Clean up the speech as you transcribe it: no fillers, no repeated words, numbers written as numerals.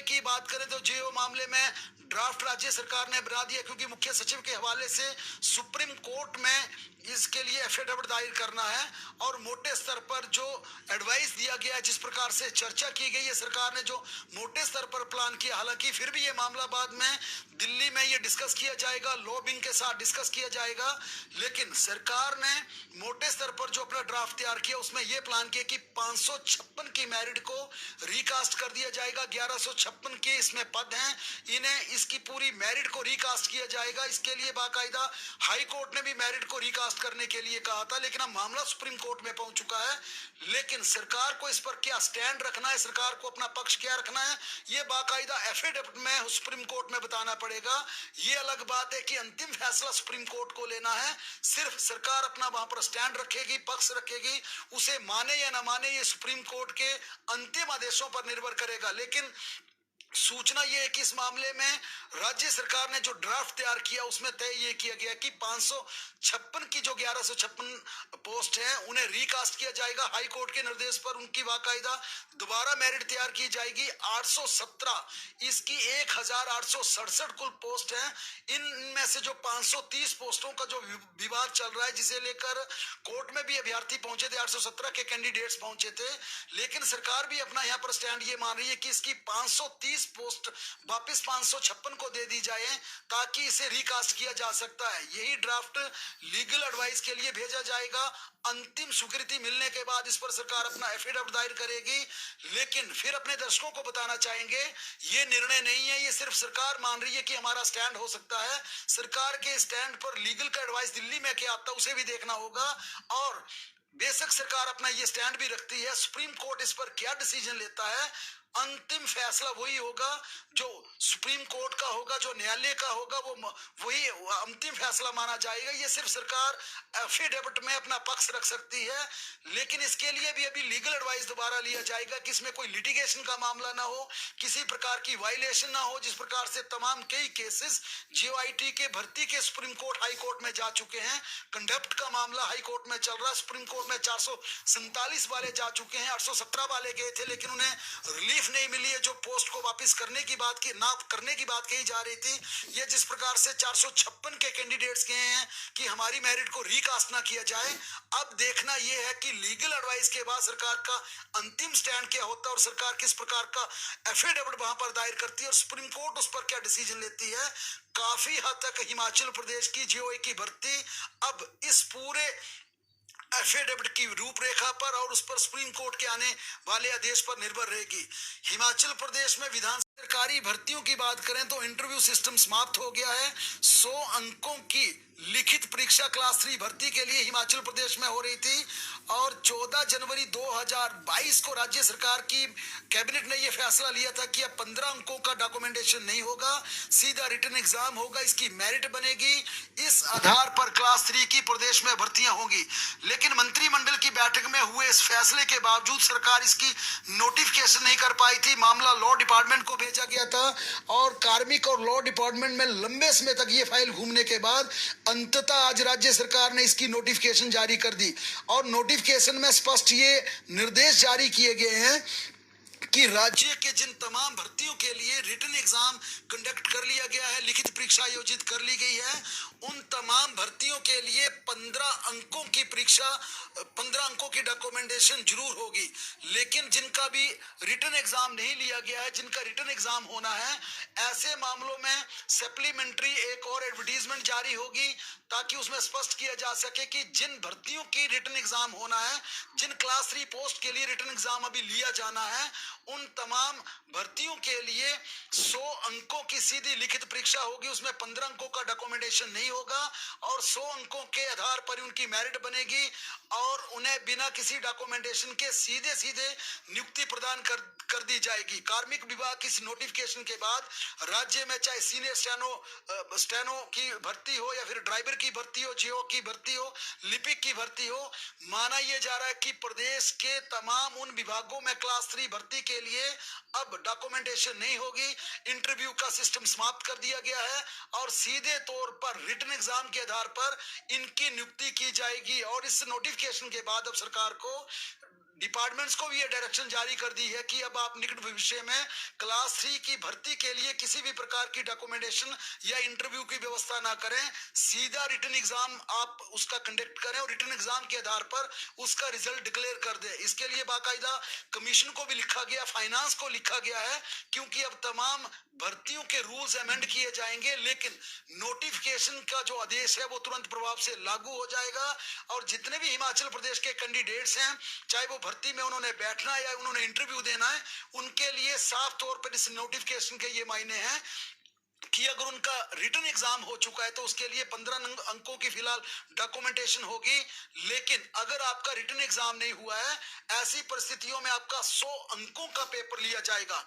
की बात करें तो जेओ मामले में ड्राफ्ट राज्य सरकार ने बना दिया, क्योंकि मुख्य सचिव के हवाले से सुप्रीम कोर्ट में इसके लिए एफिडेविट दायर करना है। और मोटे स्तर पर जो एडवाइस दिया गया, जिस प्रकार से चर्चा की गई है, सरकार ने जो मोटे स्तर पर प्लान किया, हालांकि फिर भी ये मामला बाद में दिल्ली में ये डिस्कस किया जाएगा, लॉबिंग के साथ डिस्कस किया जाएगा। लेकिन सरकार ने मोटे स्तर पर जो अपना ड्राफ्ट तैयार किया उसमें यह प्लान किया कि 556 की मैरिट को रिकास्ट कर दिया जाएगा। 1156 के इसमें पद हैं, इन्हें इसकी पूरी मैरिट को रिकास्ट किया जाएगा। इसके लिए बाकायदा हाई कोर्ट ने भी मैरिट को रिकास्ट करने के लिए कहा था, लेकिन अब मामला सुप्रीम कोर्ट में पहुंच चुका है। लेकिन सरकार को इस पर क्या स्टैंड रखना है, सरकार को अपना पक्ष क्या रखना है, ये बाकायदा एफिडेविट में सुप्रीम कोर्ट में बताना पड़ेगा। ये अलग बात है कि अंतिम फैसला सुप्रीम कोर्ट को लेना है, सिर्फ सरकार अपना वहां पर स्टैंड रखेगी, पक्ष रखेगी, उसे माने या ना माने ये सुप्रीम कोर्ट के अंतिम आदेशों पर निर्भर करेगा। लेकिन सूचना यह है कि इस मामले में राज्य सरकार ने जो ड्राफ्ट तैयार किया उसमें तय ये किया गया कि 556 की जो 1156 पोस्ट हैं उन्हें रिकास्ट किया जाएगा। हाई कोर्ट के निर्देश पर उनकी बाकायदा दोबारा मेरिट तैयार की जाएगी। 817 इसकी 1867 कुल पोस्ट हैं। इनमें से जो 530 पोस्टों का जो विवाद चल रहा है, जिसे लेकर कोर्ट में भी अभ्यर्थी पहुंचे थे, 817 के कैंडिडेट्स पहुंचे थे, लेकिन सरकार भी अपना यहां पर स्टैंड ये मान रही है कि इसकी 530 पोस्ट वापस 556 को दे दी जाए ताकि इसे रिकास्ट किया जा सकता है। यही ड्राफ्ट लीगल एडवाइस के लिए भेजा जाएगा। अंतिम स्वीकृति मिलने के बाद इस पर सरकार अपना एफिडेविट दायर करेगी। लेकिन फिर अपने दर्शकों को बताना चाहेंगे, ये निर्णय नहीं है, ये सिर्फ सरकार मान रही है कि हमारा स्टैंड हो सकता है। सरकार के स्टैंड पर लीगल का एडवाइस दिल्ली में क्या आता है उसे भी देखना होगा। और बेशक सरकार अपना ये स्टैंड भी रखती है, सुप्रीम कोर्ट इस पर क्या डिसीजन लेता है, अंतिम फैसला वही होगा जो सुप्रीम कोर्ट का होगा, जो न्यायालय का होगा, वही अंतिम फैसला माना जाएगा। ये सिर्फ सरकार एफिडेविट में अपना पक्ष रख सकती है, लेकिन इसके लिए भी अभी लीगल एडवाइस दोबारा लिया जाएगा कि इसमें कोई लिटिगेशन का मामला ना हो, किसी प्रकार की वायलेशन ना हो, जिस प्रकार से तमाम कई केसेस जीओआईटी के भर्ती के सुप्रीम कोर्ट हाई कोर्ट में जा चुके हैं। कंडक्ट का मामला हाई कोर्ट में चल रहा है, सुप्रीम कोर्ट में 447 वाले जा चुके हैं, 817 वाले गए थे लेकिन उन्हें रिलीफ नहीं मिली है। जो पोस्ट को वापस करने की बात की ना करने की बात कही जा रही थी, ये जिस प्रकार से 456 के कैंडिडेट्स कहे हैं कि हमारी मेरिट को रिकास्ट ना किया जाए, अब देखना यह है कि लीगल एडवाइस के बाद सरकार का अंतिम स्टैंड क्या होता है और सरकार किस प्रकार का एफिडेविट वहां पर दायर करती है और सुप्रीम कोर्ट उस पर क्या डिसीजन लेती है। काफी हद तक हिमाचल प्रदेश की जीओए की भर्ती अब इस पूरे एफिडेविट की रूपरेखा पर और उस पर सुप्रीम कोर्ट के आने वाले आदेश पर निर्भर रहेगी। हिमाचल प्रदेश में विधान सरकारी भर्तियों की बात करें तो इंटरव्यू सिस्टम समाप्त हो गया है। 100 अंकों की लिखित परीक्षा क्लास 3 भर्ती के लिए हिमाचल प्रदेश में हो रही थी और 14 जनवरी 2022 को राज्य सरकार की कैबिनेट ने यह फैसला लिया था कि अब 15 अंकों का डॉक्यूमेंटेशन नहीं होगा, सीधा रिटन एग्जाम होगा, इसकी मेरिट बनेगी, इस आधार पर क्लास 3 की प्रदेश में भर्तियां होंगी। लेकिन मंत्रिमंडल की बैठक में हुए इस फैसले के बावजूद सरकार इसकी नोटिफिकेशन नहीं कर पाई थी। मामला लॉ डिपार्टमेंट को भेजा गया था और कार्मिक और लॉ डिपार्टमेंट में लंबे समय तक ये फाइल घूमने के बाद अंततः आज राज्य सरकार ने इसकी नोटिफिकेशन जारी कर दी और नोटिफिकेशन में स्पष्ट ये निर्देश जारी किए गए हैं कि राज्य के जिन तमाम भर्तियों के लिए रिटन एग्जाम कंडक्ट कर लिया गया है, लिखित परीक्षा आयोजित कर ली गई है, उन तमाम भर्तियों के लिए 15 अंकों की परीक्षा, 15 अंकों की डॉक्यूमेंटेशन जरूर होगी। लेकिन जिनका भी रिटन एग्जाम नहीं लिया गया है, जिनका रिटन एग्जाम होना है, ऐसे मामलों में सप्लीमेंट्री एक और एडवर्टीजमेंट जारी होगी ताकि उसमें स्पष्ट किया जा सके कि जिन भर्तियों की रिटन एग्जाम होना है, जिन क्लास 3 पोस्ट के लिए रिटन एग्जाम अभी लिया जाना है, उन तमाम भर्तियों के लिए 100 अंकों की सीधी लिखित परीक्षा होगी, उसमें 15 अंकों का डॉक्यूमेंटेशन नहीं होगा और 100 अंकों के आधार पर उनकी मेरिट बनेगी और उन्हें बिना किसी डॉक्यूमेंटेशन के सीधे सीधे नियुक्ति प्रदान कर दी जाएगी। कार्मिक विभाग की इस नोटिफिकेशन के बाद राज्य में चाहे सीनियर स्टेनो की भर्ती हो या फिर ड्राइवर की भर्ती हो, जीओ की भर्ती हो, लिपिक की भर्ती हो, माना यह जा रहा है कि प्रदेश के तमाम उन विभागों में क्लास 3 भर्ती के लिए अब डॉक्यूमेंटेशन नहीं होगी, इंटरव्यू का सिस्टम समाप्त कर दिया गया है और सीधे तौर पर रिटन एग्जाम के आधार पर इनकी नियुक्ति की जाएगी। और इस नोटिफिकेशन के बाद अब सरकार को डिपार्टमेंट्स को भी ये डायरेक्शन जारी कर दी है कि अब आप निकट भविष्य में क्लास 3 की भर्ती के लिए किसी भी प्रकार की डॉक्यूमेंटेशन या इंटरव्यू की व्यवस्था ना करें, सीधा रिटन एग्जाम आप उसका कंडक्ट करें और रिटन एग्जाम के आधार पर उसका रिजल्ट डिक्लेयर कर दें। इसके लिए बाकायदा कमीशन को भी लिखा गया, फाइनेंस को लिखा गया है, क्योंकि अब तमाम भर्तियों के रूल्स अमेंड किए जाएंगे, लेकिन नोटिफिकेशन का जो आदेश है वो तुरंत प्रभाव से लागू हो जाएगा। और जितने भी हिमाचल प्रदेश के कैंडिडेट्स हैं, चाहे वो भर्ती में उन्होंने बैठना है या उन्होंने इंटरव्यू देना है, उनके लिए साफ तौर पर इस नोटिफिकेशन के ये मायने हैं कि अगर उनका रिटन एग्जाम हो चुका है तो उसके लिए 15 अंकों की फिलहाल डॉक्यूमेंटेशन होगी, लेकिन अगर आपका रिटन एग्जाम नहीं हुआ है, ऐसी परिस्थितियों में आपका 100 अंकों का पेपर लिया जाएगा।